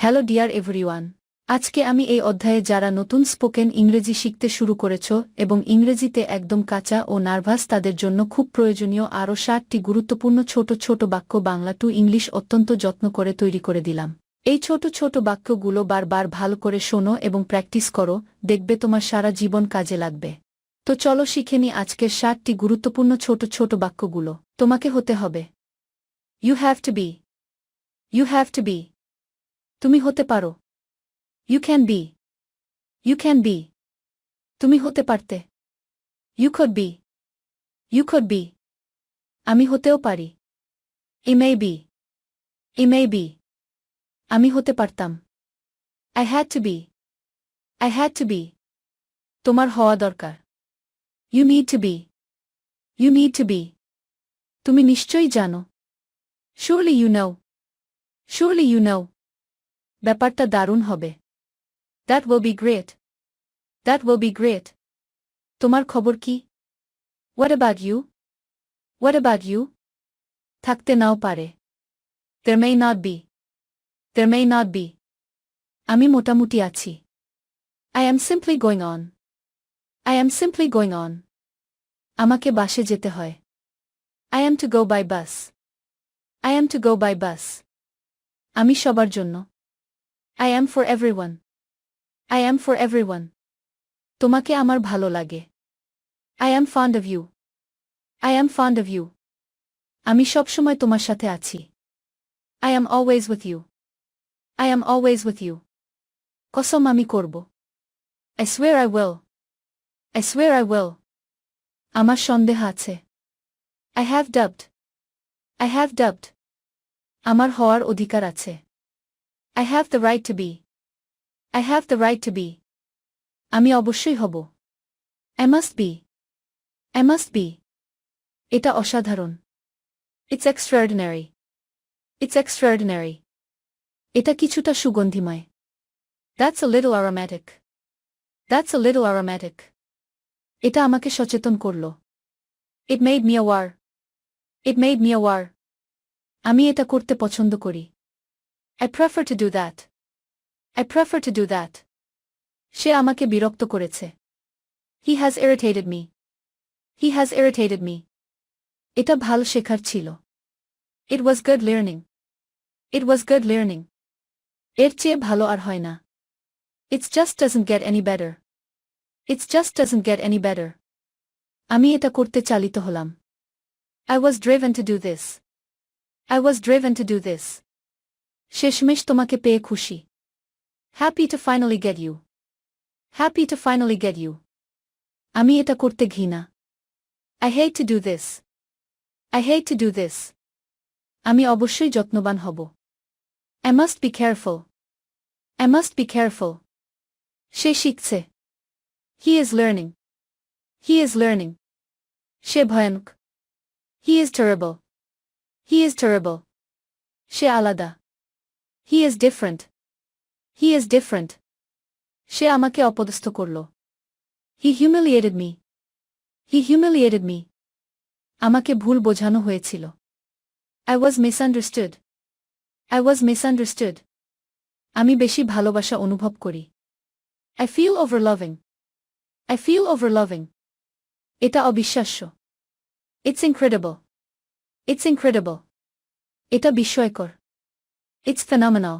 Hello dear everyone. আজকে আমি এই অধ্যায়ে যারা নতুন স্পোকেন ইংরেজি শিখতে শুরু করেছ এবং ইংরেজিতে একদম কাঁচা ও নার্ভাস তাদের জন্য খুব প্রয়োজনীয় আরও 60টি গুরুত্বপূর্ণ ছোট ছোট বাক্য বাংলা টু ইংলিশ অত্যন্ত যত্ন করে তৈরি করে দিলাম। এই ছোট ছোট বাক্যগুলো বারবার ভালো করে শোনো এবং প্র্যাকটিস করো, দেখবে তোমার সারা জীবন কাজে লাগবে। তো চলো শিখে নি আজকের 60টি গুরুত্বপূর্ণ ছোট ছোট বাক্যগুলো। তোমাকে হতে হবে। You have to be. You have to be. তুমি হতে পারো। You can be. You can be. তুমি হতে পারতে। You could be. You could be. আমি হতেও পারি। I may be. I may be. আমি হতে পারতাম। I had to be. I had to be. তোমার হওয়া দরকার। You need to be. You need to be. তুমি নিশ্চয়ই জানো। Surely you know. Surely you know. ব্যাপারটা দারুণ হবে। That will be great. That will be great. তোমার খবর কি? What about you? What about you? থাকতে নাও পারে। There may not be. There may not be. আমি মোটামুটি আছি। I am simply going on. I am simply going on. আমাকে বাসে যেতে হয়। I am to go by bus. I am to go by bus. আমি সবার জন্য। I am for everyone. I am for everyone. তোমাকে আমার ভালো লাগে। I am fond of you. I am fond of you. আমি সবসময় তোমার সাথে আছি। I am always with you. I am always with you. কসম আমি করব। I swear I will. I swear I will. আমার সন্দেহ আছে। I have doubt. I have doubt. আমার হওয়ার অধিকার আছে। I have the right to be. I have the right to be. আমি অবশ্যই হব। I must be. I must be. এটা অসাধারণ। It's extraordinary. It's extraordinary. এটা কিছুটা সুগন্ধিময়। That's a little aromatic. That's a little aromatic. এটা আমাকে সচেতন করল। It made me aware. It made me aware. আমি এটা করতে পছন্দ করি। I prefer to do that. I prefer to do that. সে আমাকে বিরক্ত করেছে। He has irritated me. He has irritated me. এটা ভালো শেখার ছিল। It was good learning. It was good learning. এর চেয়ে ভালো আর হয় না। It just doesn't get any better. It just doesn't get any better. আমি এটা করতে চালিত হলাম। I was driven to do this. I was driven to do this. শেষমেশ তোমাকে পেয়ে খুশি। Happy to finally get you. Happy to finally get you. আমি এটা করতে ঘৃণা। I hate to do this. I hate to do this. আমি অবশ্যই যত্নবান হব। I must be careful. I must be careful. সে শিখছে। He is learning. He is learning. সে ভয়ানক। He is terrible. He is terrible. সে আলাদা। He is different. He is different. সে আমাকে অপদস্থ করল। He humiliated me. He humiliated me. আমাকে ভুল বোঝানো হয়েছিল। I was misunderstood. I was misunderstood. আমি বেশি ভালোবাসা অনুভব করি। I feel overloving. I feel overloving. এটা অবিশ্বাস্য। It's incredible. It's incredible. এটা বিস্ময়কর। It's phenomenal.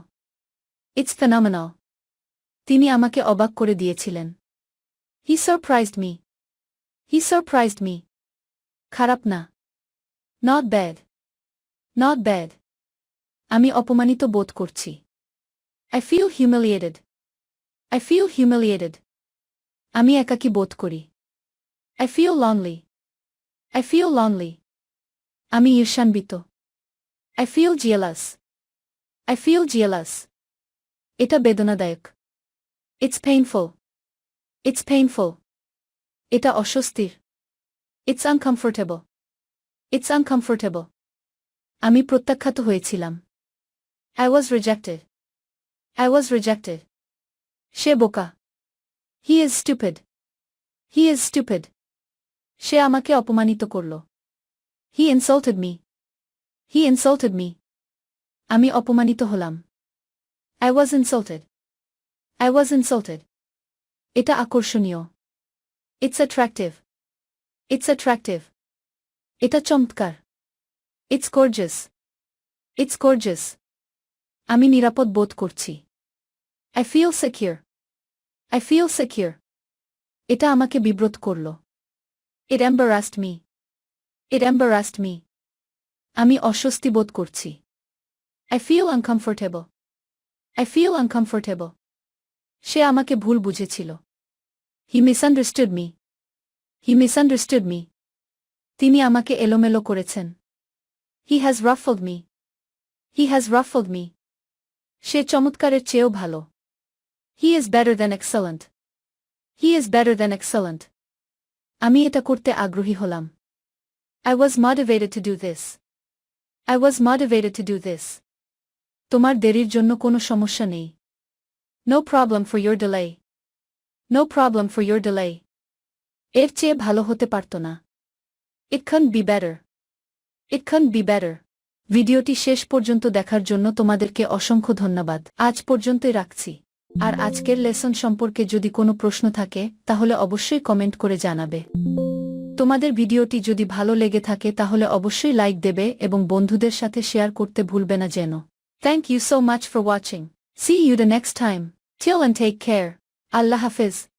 It's phenomenal. তিনি আমাকে অবাক করে দিয়েছিলেন। He surprised me. He surprised me. খারাপ না। Not bad. Not bad. আমি অপমানিত বোধ করছি। I feel humiliated. I feel humiliated. আমি একাকী বোধ করি। I feel lonely. I feel lonely. আমি ঈর্ষান্বিত। I feel jealous. I feel jealous. এটা বেদনাদায়ক। It's painful. It's painful. এটা অস্বস্তির। It's uncomfortable. It's uncomfortable. আমি প্রত্যাখ্যাত হয়েছিলাম। I was rejected. I was rejected. সে বোকা। He is stupid. He is stupid. সে আমাকে অপমানিত করল। He insulted me. He insulted me. আমি অপমানিত হলাম। I was insulted. I was insulted. এটা আকর্ষণীয়. It's attractive. It's attractive. এটা চমৎকার. It's gorgeous. It's gorgeous. আমি নিরাপদ বোধ করছি. I feel secure. I feel secure. এটা আমাকে বিব্রত করল. It embarrassed me. It embarrassed me. আমি অস্বস্তি বোধ করছি. I feel uncomfortable. I feel uncomfortable. সে আমাকে ভুল বুঝেছিল. He misunderstood me. He misunderstood me. তিনি আমাকে এলোমেলো করেছেন. He has ruffled me. He has ruffled me. সে চমৎকারের চেয়েও ভালো. He is better than excellent. He is better than excellent. আমি এটা করতে আগ্রহী হলাম. I was motivated to do this. I was motivated to do this. তোমার দেরির জন্য কোনো সমস্যা নেই. No problem for your delay. No problem for your delay. এর চেয়ে ভালো হতে পারত না. It couldn't be better. It couldn't be better. ভিডিওটি শেষ পর্যন্ত দেখার জন্য তোমাদেরকে অসংখ্য ধন্যবাদ. আজ পর্যন্তই রাখছি. আর আজকের লেসন সম্পর্কে যদি কোনো প্রশ্ন থাকে তাহলে অবশ্যই কমেন্ট করে জানাবে. তোমাদের ভিডিওটি যদি ভালো লেগে থাকে তাহলে অবশ্যই লাইক দেবে এবং বন্ধুদের সাথে শেয়ার করতে ভুলবে না যেন. Thank you so much for watching. See you the next time. Till and take care. Allah Hafiz.